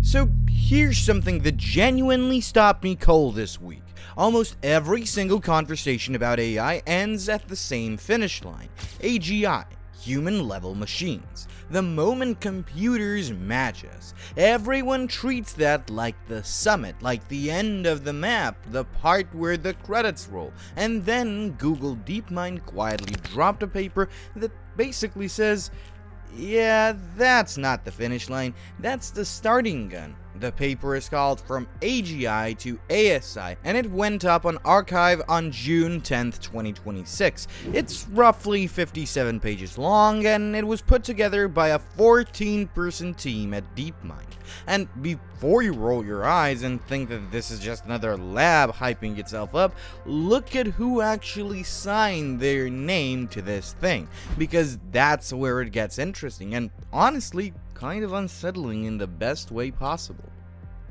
So here's something that genuinely stopped me cold this week. Almost every single conversation about AI ends at the same finish line: AGI, human-level machines. The moment computers match us, everyone treats that like the summit, like the end of the map, the part where the credits roll. And then Google DeepMind quietly dropped a paper that basically says, yeah, that's not the finish line, that's the starting gun. The paper is called From AGI to ASI, and it went up on Archive on June 10th, 2026. It's roughly 57 pages long, and it was put together by a 14-person team at DeepMind. And before you roll your eyes and think that this is just another lab hyping itself up, look at who actually signed their name to this thing, because that's where it gets interesting, and honestly, kind of unsettling in the best way possible.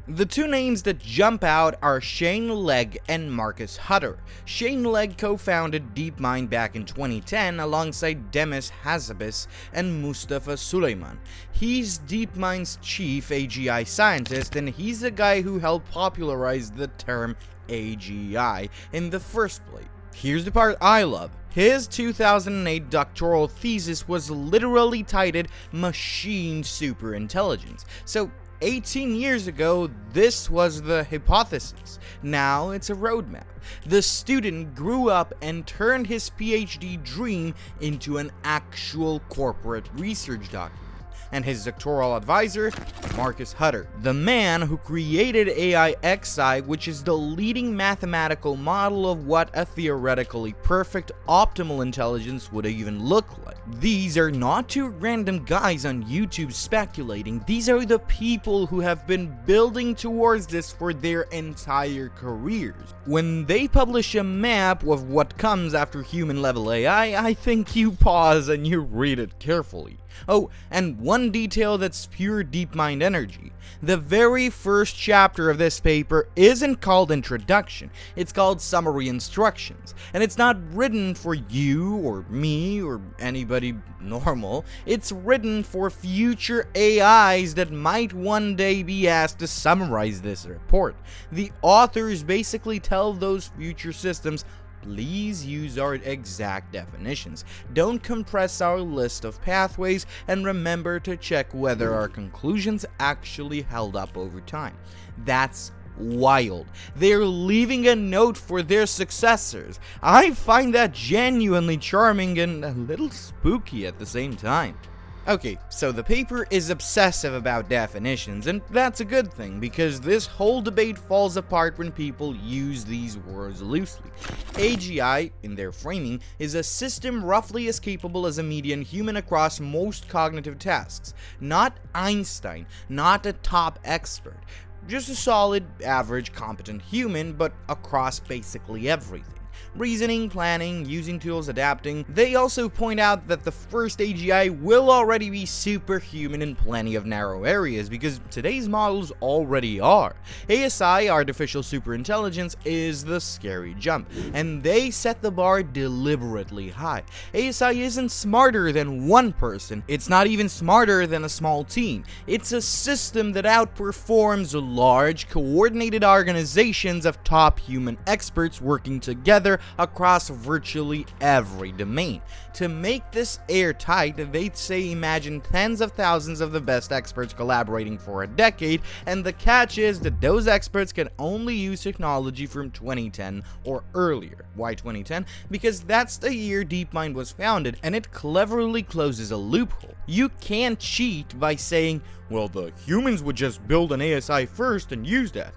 The two names that jump out are Shane Legg and Marcus Hutter. Shane Legg co-founded DeepMind back in 2010 alongside Demis Hassabis and Mustafa Suleyman. He's DeepMind's chief AGI scientist, and he's the guy who helped popularize the term AGI in the first place. Here's the part I love. His 2008 doctoral thesis was literally titled Machine Superintelligence. So 18 years ago, this was the hypothesis. Now it's a roadmap. The student grew up and turned his PhD dream into an actual corporate research document. And his doctoral advisor, Marcus Hutter, the man who created AIXI, which is the leading mathematical model of what a theoretically perfect optimal intelligence would even look like. These are not two random guys on YouTube speculating. These are the people who have been building towards this for their entire careers. When they publish a map of what comes after human-level AI, I think you pause and you read it carefully. Oh, and one detail that's pure DeepMind energy. The very first chapter of this paper isn't called Introduction, it's called Summary Instructions. And it's not written for you or me or anybody normal, it's written for future AIs that might one day be asked to summarize this report. The authors basically tell those future systems, please use our exact definitions. Don't compress our list of pathways, and remember to check whether our conclusions actually held up over time. That's wild. They're leaving a note for their successors. I find that genuinely charming and a little spooky at the same time. Okay, so the paper is obsessive about definitions, and that's a good thing, because this whole debate falls apart when people use these words loosely. AGI, in their framing, is a system roughly as capable as a median human across most cognitive tasks. Not Einstein, not a top expert. Just a solid, average, competent human, but across basically everything. Reasoning, planning, using tools, adapting. They also point out that the first AGI will already be superhuman in plenty of narrow areas, because today's models already are. ASI, artificial superintelligence, is the scary jump, and they set the bar deliberately high. ASI isn't smarter than one person, it's not even smarter than a small team. It's a system that outperforms large, coordinated organizations of top human experts working together across virtually every domain. To make this airtight, they'd say imagine tens of thousands of the best experts collaborating for a decade, and the catch is that those experts can only use technology from 2010 or earlier. Why 2010? Because that's the year DeepMind was founded, and it cleverly closes a loophole. You can't cheat by saying, well, the humans would just build an ASI first and use that.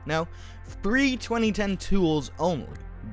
No, pre-2010 tools only.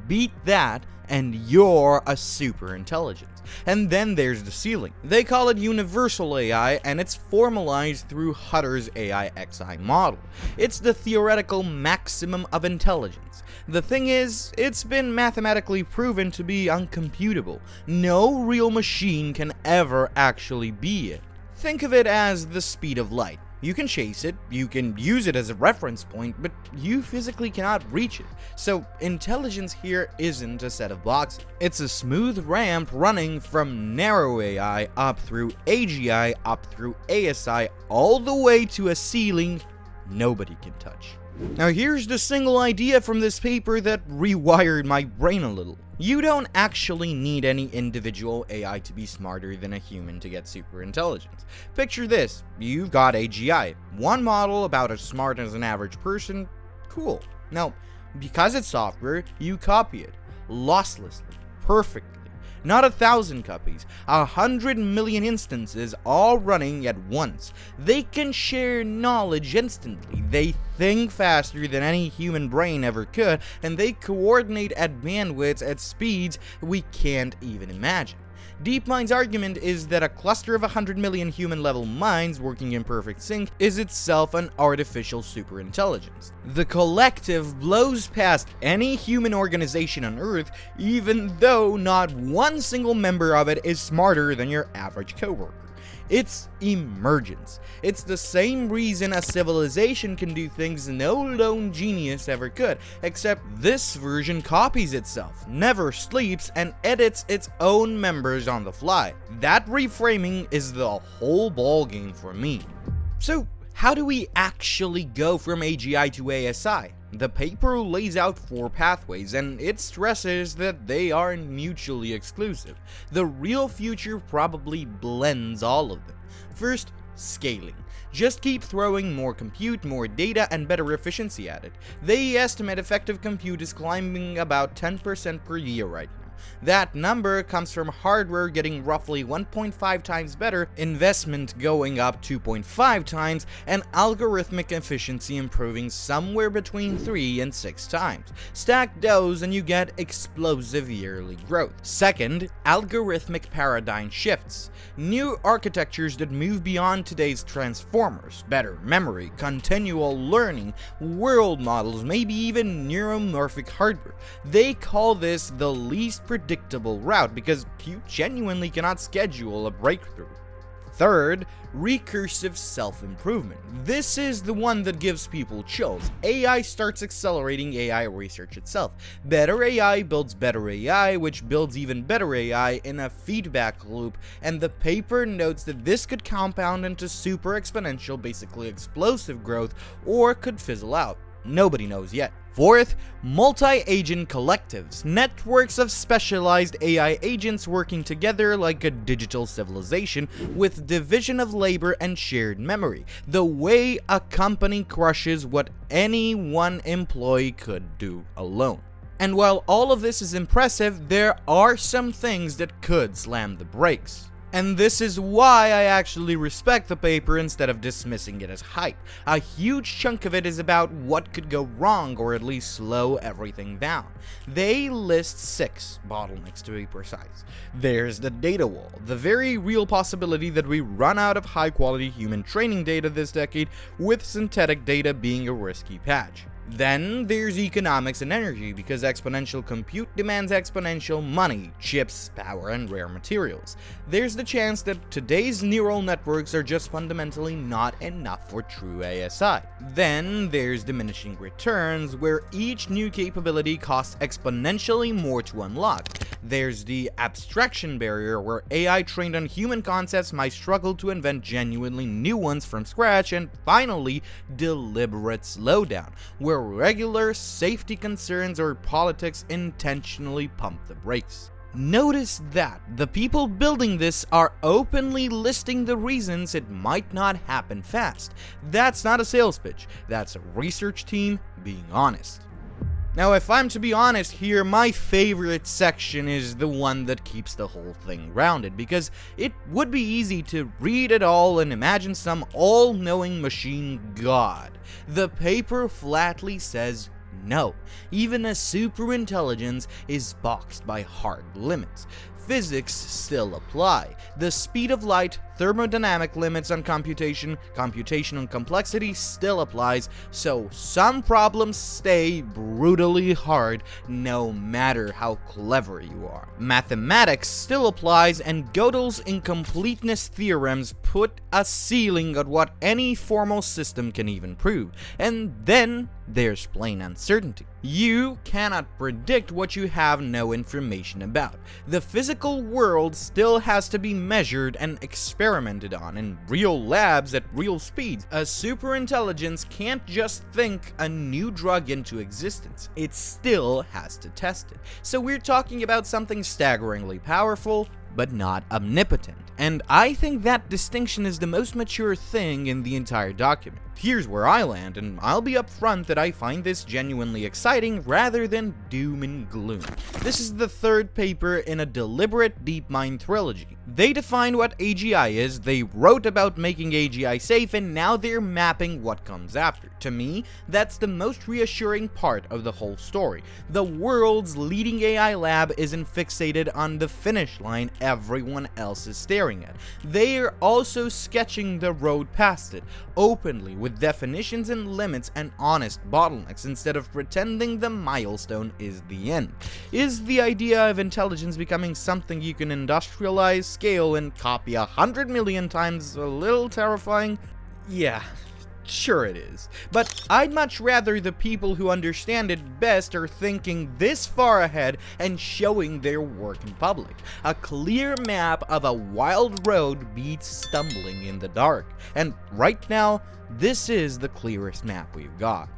Beat that, and you're a superintelligence. And then there's the ceiling. They call it universal AI, and it's formalized through Hutter's AIXI model. It's the theoretical maximum of intelligence. The thing is, it's been mathematically proven to be uncomputable. No real machine can ever actually be it. Think of it as the speed of light. You can chase it, you can use it as a reference point, but you physically cannot reach it. So intelligence here isn't a set of blocks. It's a smooth ramp running from narrow AI up through AGI, up through ASI, all the way to a ceiling nobody can touch. Now here's the single idea from this paper that rewired my brain a little. You don't actually need any individual AI to be smarter than a human to get superintelligence. Picture this, you've got AGI, one model about as smart as an average person, cool. Now, because it's software, you copy it, losslessly, perfectly. Not 1,000 copies, 100 million instances all running at once. They can share knowledge instantly, they think faster than any human brain ever could, and they coordinate at bandwidths at speeds we can't even imagine. DeepMind's argument is that a cluster of 100 million human-level minds working in perfect sync is itself an artificial superintelligence. The collective blows past any human organization on Earth, even though not one single member of it is smarter than your average coworker. It's emergence. It's the same reason a civilization can do things no lone genius ever could, except this version copies itself, never sleeps, and edits its own members on the fly. That reframing is the whole ballgame for me. So, how do we actually go from AGI to ASI? The paper lays out 4 pathways, and it stresses that they are mutually exclusive. The real future probably blends all of them. First, scaling. Just keep throwing more compute, more data, and better efficiency at it. They estimate effective compute is climbing about 10% per year right now. That number comes from hardware getting roughly 1.5 times better, investment going up 2.5 times, and algorithmic efficiency improving somewhere between 3 and 6 times. Stack those and you get explosive yearly growth. Second, algorithmic paradigm shifts. New architectures that move beyond today's transformers, better memory, continual learning, world models, maybe even neuromorphic hardware. They call this the least predictable route because you genuinely cannot schedule a breakthrough. Third, recursive self-improvement. This is the one that gives people chills. AI starts accelerating AI research itself. Better AI builds better AI, which builds even better AI in a feedback loop, and the paper notes that this could compound into super exponential, basically explosive growth, or could fizzle out. Nobody knows yet. Fourth, multi-agent collectives, networks of specialized AI agents working together like a digital civilization with division of labor and shared memory, the way a company crushes what any one employee could do alone. And while all of this is impressive, there are some things that could slam the brakes. And this is why I actually respect the paper instead of dismissing it as hype. A huge chunk of it is about what could go wrong or at least slow everything down. They list 6 bottlenecks to be precise. There's the data wall, the very real possibility that we run out of high quality human training data this decade, with synthetic data being a risky patch. Then there's economics and energy, because exponential compute demands exponential money, chips, power, and rare materials. There's the chance that today's neural networks are just fundamentally not enough for true ASI. Then there's diminishing returns, where each new capability costs exponentially more to unlock. There's the abstraction barrier, where AI trained on human concepts might struggle to invent genuinely new ones from scratch. And finally, deliberate slowdown, where regular safety concerns or politics intentionally pump the brakes. Notice that the people building this are openly listing the reasons it might not happen fast. That's not a sales pitch, that's a research team being honest. Now, if I'm to be honest here, my favorite section is the one that keeps the whole thing grounded, because it would be easy to read it all and imagine some all-knowing machine god. The paper flatly says no. Even a superintelligence is boxed by hard limits. physics still apply. The speed of light, thermodynamic limits on computation, computational complexity still applies, so some problems stay brutally hard no matter how clever you are. Mathematics still applies, and Gödel's incompleteness theorems put a ceiling on what any formal system can even prove, and then there's plain uncertainty. You cannot predict what you have no information about. The physical world still has to be measured and experimented on in real labs at real speeds. A superintelligence can't just think a new drug into existence. It still has to test it. So we're talking about something staggeringly powerful, but not omnipotent. And I think that distinction is the most mature thing in the entire document. Here's where I land, and I'll be upfront that I find this genuinely exciting rather than doom and gloom. This is the third paper in a deliberate DeepMind trilogy. They defined what AGI is, they wrote about making AGI safe, and now they're mapping what comes after. To me, that's the most reassuring part of the whole story. The world's leading AI lab isn't fixated on the finish line everyone else is staring at. They're also sketching the road past it, openly, with definitions and limits and honest bottlenecks, instead of pretending the milestone is the end. Is the idea of intelligence becoming something you can industrialize, scale, and copy 100 million times a little terrifying? Yeah. Sure it is, but I'd much rather the people who understand it best are thinking this far ahead and showing their work in public. A clear map of a wild road beats stumbling in the dark, and right now, this is the clearest map we've got.